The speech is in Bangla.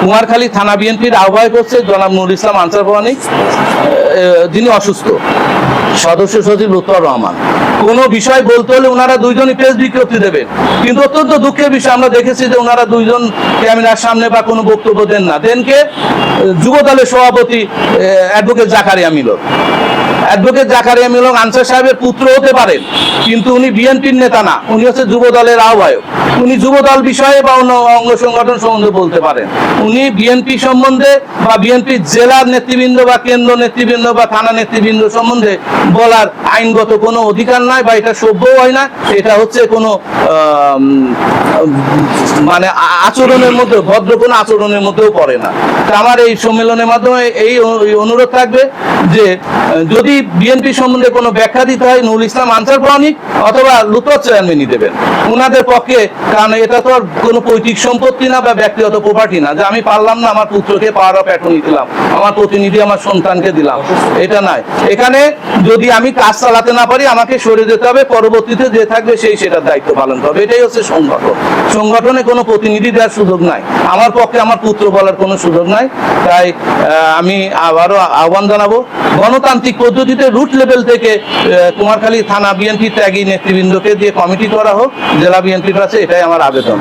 কুমারখালী থানা বিএনপির আহ্বায়ক হচ্ছে জনাব নুরুল ইসলাম আনসার ভবানী, যিনি অসুস্থ, সদস্য সচিব লুৎফর রহমান। কোনো বিষয় বলতে হলে ওনারা দুইজনই প্রেস বিজ্ঞপ্তি দেবেন, কিন্তু অত্যন্ত দুঃখের বিষয় আমরা দেখেছি যে ওনারা দুইজন ক্যামেরার সামনে বা কোনো বক্তব্য দেন না। দেনকে যুব দলের সভাপতি অ্যাডভোকেট জাকারিয়া মিলন। অ্যাডভোকেট জাকারিয়া মিলন আনসার সাহেবের পুত্র হতে পারেন, কিন্তু উনি বিএনপির নেতা না, উনি হচ্ছে যুব দলের আহ্বায়ক। উনি যুব দল বিষয়ে বা অন্য অঙ্গ সংগঠন সম্বন্ধে বলতে পারেন, উনি বিএনপি সম্বন্ধে বা বিএনপির জেলার নেতৃবৃন্দ বা কেন্দ্র নেতৃবৃন্দ বা থানা নেতৃবৃন্দ সম্বন্ধে বলার আইনগত কোনো অধিকার নাই, বা এটা সভ্যও হয় না। এটা হচ্ছে কোনো মানে আচরণের মধ্যে, ভদ্র কোনো আচরণের মধ্যেও পড়ে না। আমার এই সম্মেলনের মাধ্যমে এই অনুরোধ থাকবে যে যদি বিএনপি সম্বন্ধে কোনো ব্যাখ্যা দিতে হয় নুরুল ইসলাম আনসার ভবানী অথবা লুৎফর চেয়ারম্যানই দেবেন ওনাদের পক্ষে। কারণ এটা তো আর কোনো পৈতৃক সম্পত্তি না বা ব্যক্তিগত প্রপার্টি না যে আমি পারলাম না আমার পুত্রকে পাওয়ার অফ অ্যাটর্নি দিলাম, আমার প্রতিনিধি আমার সন্তানকে দিলাম, এটা নয়। এখানে যদি আমি কাজ চালাতে না পারি আমাকে সরে যেতে হবে, পরবর্তীতে যে থাকবে সেই সেটার দায়িত্ব পালন করবে। এটাই হচ্ছে সংগঠন। সংগঠনে কোনো প্রতিনিধি দেওয়ার সুযোগ নাই, আমার পক্ষে আমার পুত্র বলার কোনো সুযোগ নাই। তাই আমি আবারও আহ্বান জানাবো, গণতান্ত্রিক পদ্ধতিতে রুট লেভেল থেকে কুমারখালী থানা বিএনপি ত্যাগী নেতৃবৃন্দকে দিয়ে কমিটি করা হোক জেলা বিএনপির কাছে, এটাই আমার আবেদন।